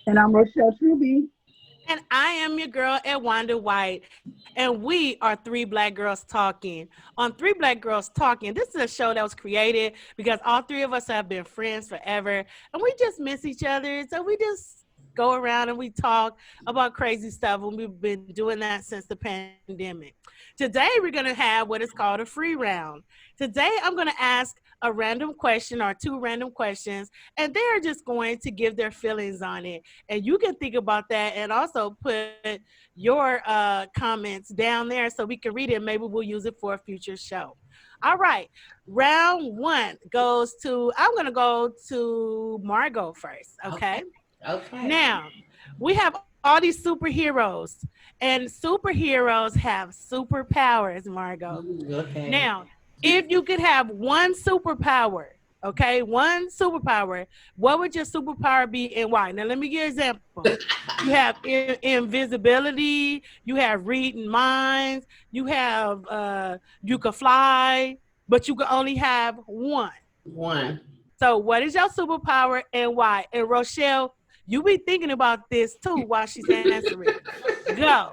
And I'm Rochelle Truby. And I am your girl, Edwonda White. And we are Three Black Girls Talking. On Three Black Girls Talking, this is a show that was created because all three of us have been friends forever. And we just miss each other. So we just go around and we talk about crazy stuff. And we've been doing that since the pandemic. Today, we're going to have what is called a free round. Today, I'm going to ask a random question or two random questions, and they're just going to give their feelings on it. And you can think about that and also put your comments down there so we can read it. Maybe we'll use it for a future show. All right. Round one goes to, I'm going to go to Margot first. Okay. Okay. Okay. Now, we have all these superheroes, and superheroes have superpowers, Margot. Okay. Now, if you could have one superpower, okay, one superpower, what would your superpower be and why? Now, let me give you an example. You have invisibility, you have reading minds, you have, you could fly, but you can only have one. One. So, what is your superpower and why? And Rochelle, you be thinking about this too while she's answering. Go.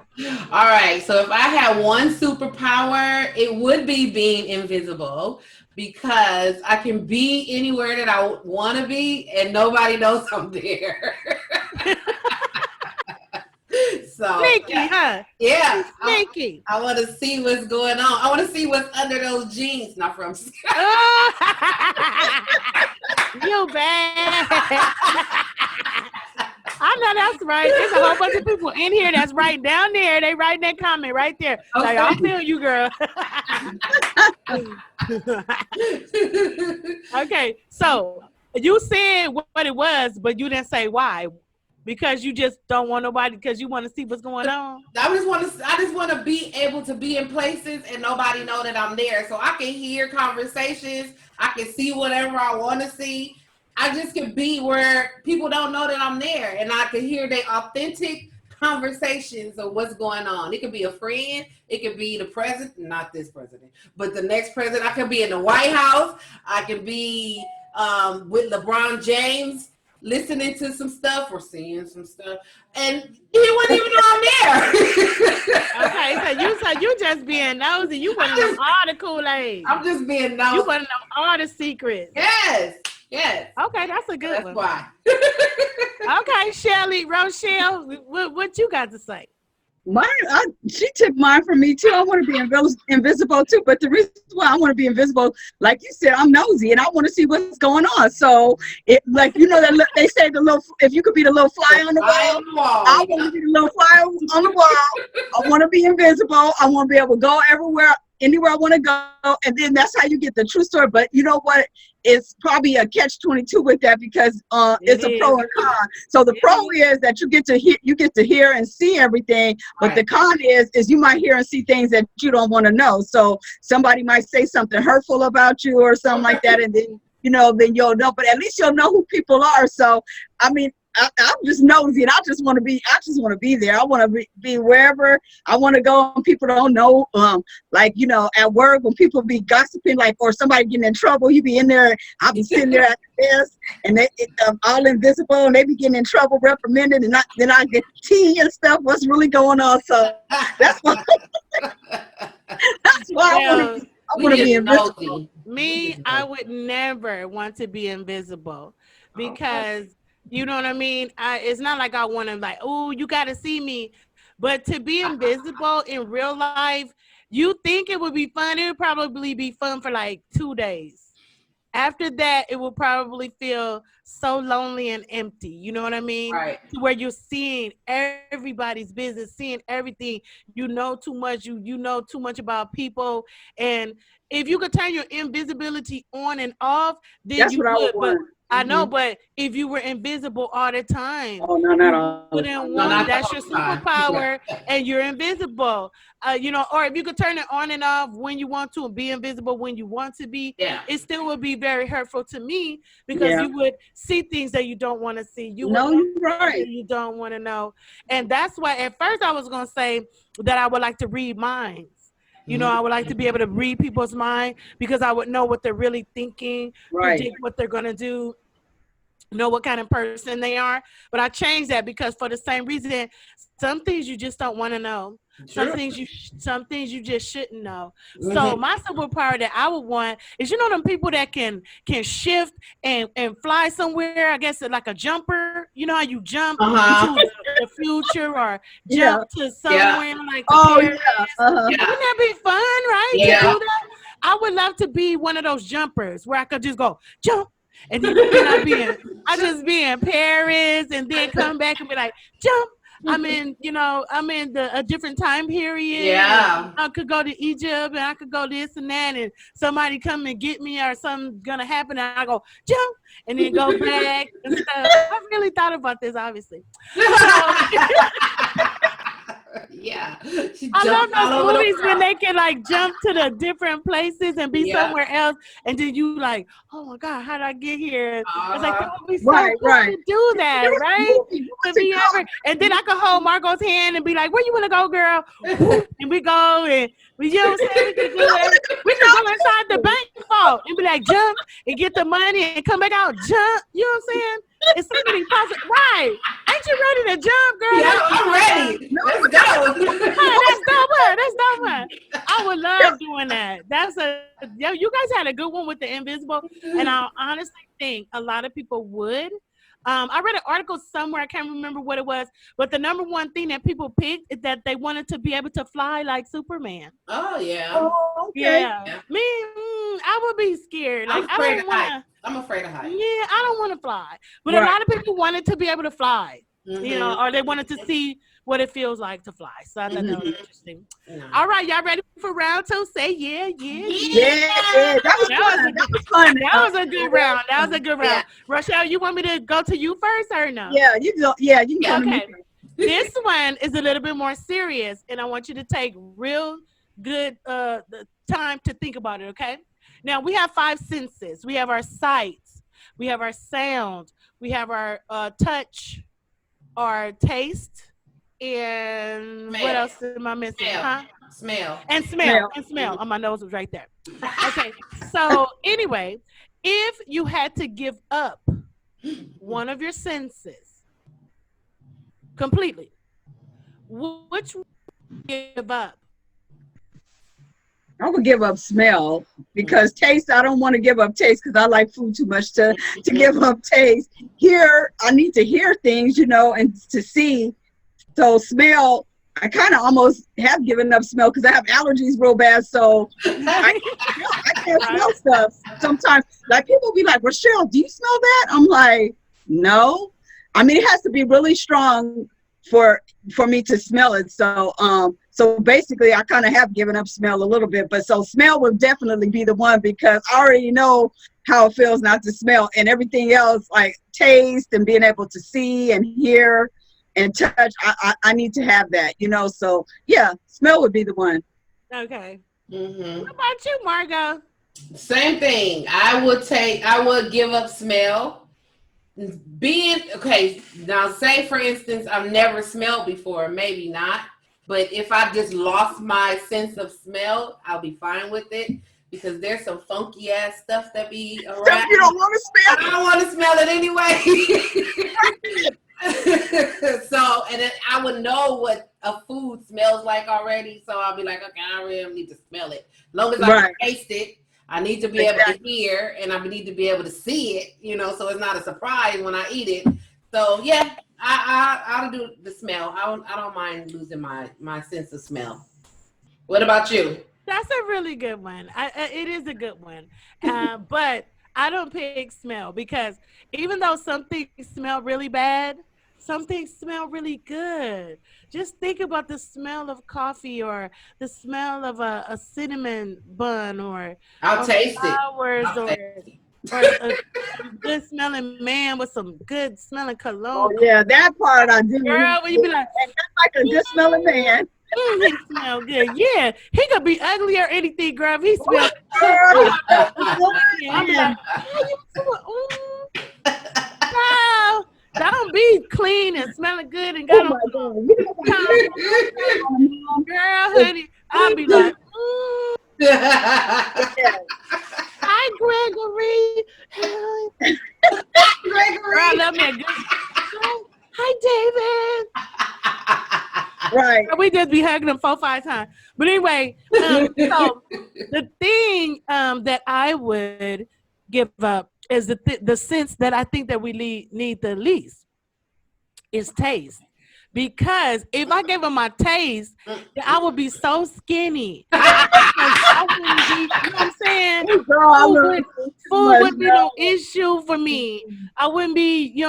All right. So if I had one superpower, it would be being invisible because I can be anywhere that I want to be and nobody knows I'm there. So Sneaky, huh? yeah, Sneaky. I want to see what's going on. I want to see what's under those jeans. Not from. You bad. I know that's right. There's a whole bunch of people in here that's right down there. They write that comment right there. Okay. Like, I feel you, girl. Okay, so you said what it was, but you didn't say why. Because you just don't want nobody, because you want to see what's going on. I just want to be able to be in places and nobody know that I'm there, so I can hear conversations. I can see whatever I want to see. I just can be where people don't know that I'm there, and I can hear their authentic conversations of what's going on. It could be a friend, it could be the president, not this president, but the next president. I could be in the White House. I can be with LeBron James, listening to some stuff or seeing some stuff, and he wouldn't even know I'm there. Okay, so you just being nosy. You want to know all the Kool-Aid. I'm just being nosy. You want to know all the secrets. Yes. Okay, that's a good one. Why. Okay, Shelly, Rochelle, what you got to say? She took mine from me too. I want to be invisible too. But the reason why I want to be invisible, like you said, I'm nosy and I want to see what's going on. So it, like, you know, that they say if you could be the little fly on the wall, I want to be the little fly on the wall. I want to be invisible. I want to be able to go anywhere I want to go, and then that's how you get the true story. But you know what? It's probably a catch-22 with that because it's a pro and con. So the pro is that you get to hear and see everything, but right. The con is you might hear and see things that you don't want to know. So somebody might say something hurtful about you or something like that, and then then you'll know. But at least you'll know who people are. So I mean, I'm just nosy and I just want to be there. I want to be wherever I want to go and people don't know. Like, at work when people be gossiping, like, or somebody getting in trouble, you be in there. I'll be sitting there at the desk and they all invisible and they be getting in trouble, reprimanded, and then I get tea and stuff. What's really going on? So that's why. That's why I want to be invisible. Me, I would never want to be invisible because. You know what I mean? It's not like I want to like, oh, you got to see me. But to be invisible in real life, you think it would be fun. It would probably be fun for like 2 days. After that, it will probably feel so lonely and empty. You know what I mean? Right. To where you're seeing everybody's business, seeing everything. You know too much. You know too much about people. And if you could turn your invisibility on and off, then that's you would. But I know, but if you were invisible all the time, no, not all. That's your superpower, and you're invisible. Or if you could turn it on and off when you want to and be invisible when you want to be, it still would be very hurtful to me because you would see things that you don't want to see. You don't want to know. And that's why at first I was going to say that I would like to read minds. I would like to be able to read people's mind because I would know what they're really thinking, predict what they're going to do. know what kind of person they are. But I changed that because for the same reason, some things you just don't want to know. True. Some things you just shouldn't know. So my superpower that I would want is, you know, them people that can shift and fly somewhere. I guess like a jumper. You know how you jump into the future or jump to somewhere like Paris. Wouldn't that be fun, right? Yeah. To do that? I would love to be one of those jumpers where I could just go jump. And then I just be in Paris and then come back and be like, jump. I'm in a different time period. Yeah. I could go to Egypt and I could go this and that, and somebody come and get me or something gonna happen and I go jump and then go back and stuff. I really thought about this, obviously. Yeah. I love those movies when they can like jump to the different places and be somewhere else, and then you like, oh my God, how did I get here? It's like that would be so cool to do that, right? To be and then I could hold Margot's hand and be like, where you want to go, girl? And we go and you know what I'm saying? We can do it. We can go inside the bank vault and be like, jump and get the money and come back out, jump. You know what I'm saying? It's something possible, right? Ain't you ready to jump, girl? Yeah, I'm ready. Let's go. That's dope one. I would love doing that. You guys had a good one with the invisible, and I honestly think a lot of people would. I read an article somewhere, I can't remember what it was, but the number one thing that people picked is that they wanted to be able to fly like Superman. Oh yeah. Oh, okay. Yeah. Me, I would be scared. Like I'm afraid of heights. Yeah, I don't want to fly. But a lot of people wanted to be able to fly, you know, or they wanted to see what it feels like to fly. So I thought that was interesting. All right, y'all ready for round two? Say yeah. Yeah. That was fun. That was a good round. Yeah. Rochelle, you want me to go to you first or no? Yeah, you go. Yeah, you can go to me first. This one is a little bit more serious, and I want you to take real good time to think about it, okay? Now, we have 5 senses. We have our sight, we have our sound, we have our touch, our taste, and smell. What else am I missing? Smell. Smell. Oh, my nose was right there. Okay, so anyway, if you had to give up one of your senses completely, which would you give up? I would give up smell because taste, I don't want to give up taste because I like food too much to give up taste. Hear, I need to hear things, you know, and to see. So smell, I kind of almost have given up smell because I have allergies real bad. So I can't smell stuff sometimes. Like people be like, Rochelle, do you smell that? I'm like, no. I mean, it has to be really strong for me to smell it. So basically I kind of have given up smell a little bit, but so smell would definitely be the one because I already know how it feels not to smell, and everything else like taste and being able to see and hear and touch, I need to have that, you know. So yeah, smell would be the one. Okay. What about you, Margot? Same thing. I would give up smell. Now say for instance I've never smelled before, maybe not, but if I just lost my sense of smell, I'll be fine with it because there's some funky ass stuff that be around. Stuff you don't want to smell. I don't want to smell it anyway. So, and then I would know what a food smells like already, so I'll be like, okay, I really don't need to smell it. As long as I can taste it, I need to be able to hear, and I need to be able to see it, you know, so it's not a surprise when I eat it. So yeah, I'll do the smell. I don't mind losing my sense of smell. What about you? That's a really good one. It is a good one, but I don't pick smell because even though some things smell really bad, some things smell really good. Just think about the smell of coffee or the smell of a cinnamon bun or taste flowers it. or a good smelling man with some good smelling cologne. Oh yeah, that part I do. Girl, when you be like, that's like a good smelling man. He smell good. Yeah, he could be ugly or anything, girl. He smells I'm like, wow. Don't be clean and smelling good and got girl, honey. I'll be like, hi Hi, Gregory. Gregory. Girl, I love me a good. Hi, David. Right. We just be hugging them 4-5 times. But anyway, so the thing that I would give up is the sense that I think that we need the least is taste. Because if I gave them my taste, then I would be so skinny. I wouldn't be, you know what I'm saying? Girl, I love you too Food much, would be no issue for me. I wouldn't be,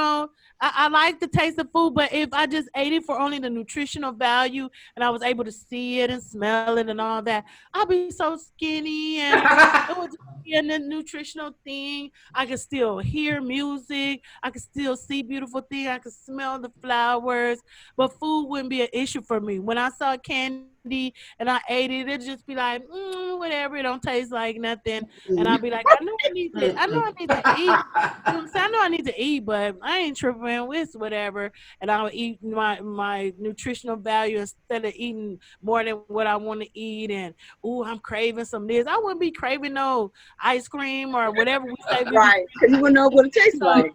I like the taste of food, but if I just ate it for only the nutritional value and I was able to see it and smell it and all that, I'd be so skinny and it would just be a nutritional thing. I could still hear music. I could still see beautiful things. I could smell the flowers, but food wouldn't be an issue for me. When I saw candy and I ate it, it'd just be like, whatever. It don't taste like nothing. And I'll be like, I know I need to. I know I need to eat. You know what I'm saying? I know I need to eat, but I ain't tripping with whatever. And I'll eat my nutritional value instead of eating more than what I want to eat. And I'm craving some this. I wouldn't be craving no ice cream or whatever we say. Right, because you wouldn't know what it tastes like.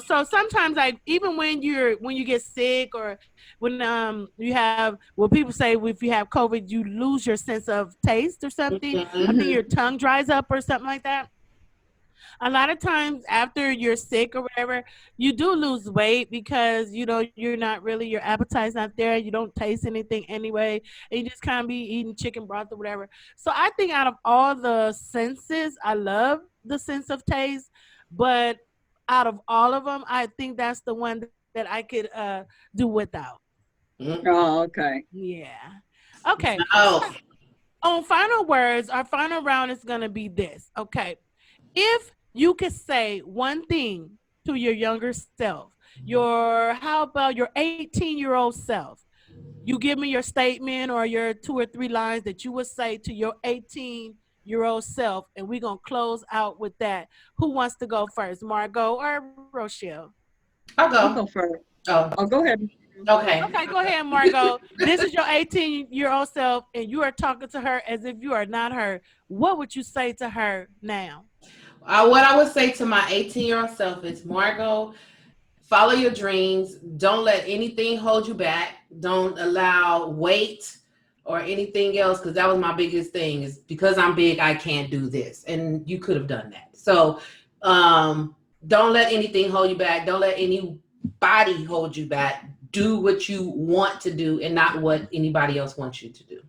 So sometimes like even when you get sick or when you have people say if you have COVID you lose your sense of taste or something. I think your tongue dries up or something like that. A lot of times after you're sick or whatever, you do lose weight because you're not really, your appetite's not there. You don't taste anything anyway, and you just kind of be eating chicken broth or whatever. So I think out of all the senses, I love the sense of taste, but out of all of them, I think that's the one that I could do without. Oh, okay. Yeah. Okay. Oh. On final words, our final round is gonna be this. Okay. If you could say one thing to your younger self, how about your 18-year-old self? You give me your statement or your 2 or 3 lines that you would say to your 18-year-old self, and we're gonna close out with that. Who wants to go first, Margot or Rochelle? I'll I'll go. go first. Oh. Oh, go ahead. Okay. Okay, go ahead, Margot. This is your 18-year-old self, and you are talking to her as if you are not her. What would you say to her now? What I would say to my 18-year-old self is, Margot, follow your dreams. Don't let anything hold you back. Don't allow weight or anything else, because that was my biggest thing, is because I'm big, I can't do this. And you could have done that. So don't let anything hold you back. Don't let anybody hold you back. Do what you want to do and not what anybody else wants you to do.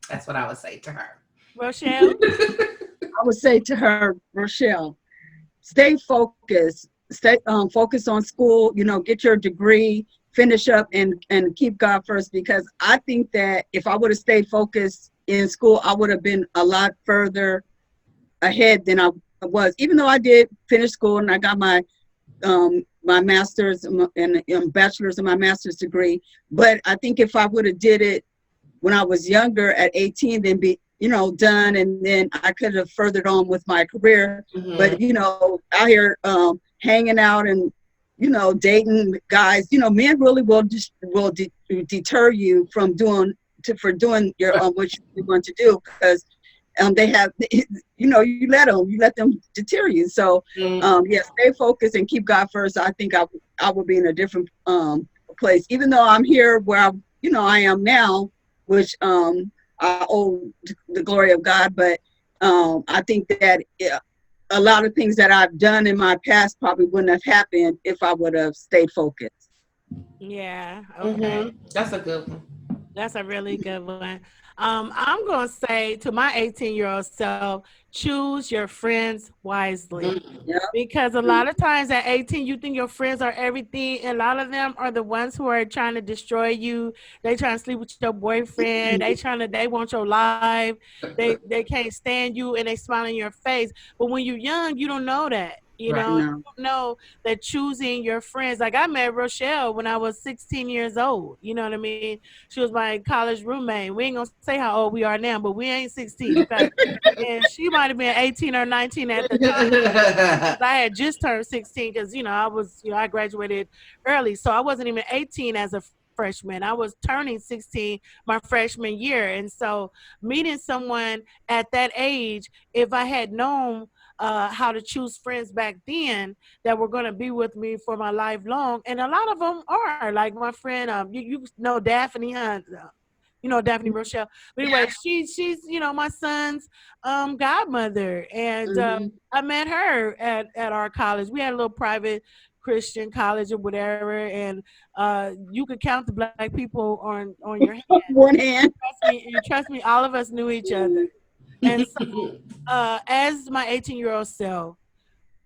That's what I would say to her. Rochelle? I would say to her, Rochelle, stay focused. Stay focused on school. Get your degree, finish up, and keep God first. Because I think that if I would have stayed focused in school, I would have been a lot further ahead than I was. Even though I did finish school and I got my master's and bachelor's and my master's degree, but I think if I would have did it when I was younger at 18, then be done, and then I could have furthered on with my career. But out here hanging out and dating guys, men really will deter you from doing your what you want to do, because they have you let them deter you. So stay focused and keep God first. I think I would be in a different place, even though I'm here where I am now, which I owe the glory of God. But I think that a lot of things that I've done in my past probably wouldn't have happened if I would have stayed focused. Yeah. Okay. That's a good one. That's a really good one. I'm going to say to my 18-year-old self, choose your friends wisely. Yep. Because a lot of times at 18, you think your friends are everything. And a lot of them are the ones who are trying to destroy you. They trying to sleep with your boyfriend. They want your life. They can't stand you, and they smile in your face. But when you're young, you don't know that. You don't know that choosing your friends. Like I met Rochelle when I was 16 years old. You know what I mean? She was my college roommate. We ain't gonna say how old we are now, but we ain't 16. And she might have been 18 or 19 at the time. I had just turned 16 because I graduated early, so I wasn't even 18 as a freshman. I was turning 16 my freshman year. And so meeting someone at that age, if I had known how to choose friends back then that were going to be with me for my life long, and a lot of them are, like my friend, you know Daphne Hunt, you know Daphne Rochelle. But anyway, she's my son's godmother, and I met her at our college. We had a little private Christian college or whatever, and you could count the black people on your hand. One hand. Trust me, all of us knew each other. And so, as my 18-year-old self,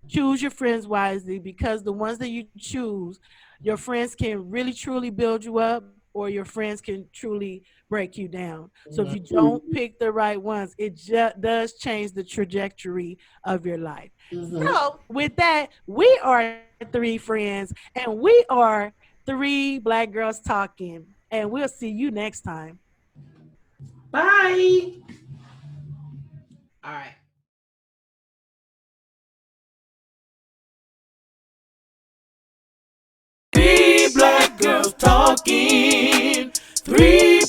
choose your friends wisely, because the ones that you choose, your friends can really truly build you up, or your friends can truly break you down. So if you don't pick the right ones, it just does change the trajectory of your life. So with that, we are three friends, and we are three black girls talking, and we'll see you next time. Bye. All right. Three black girls talking. Three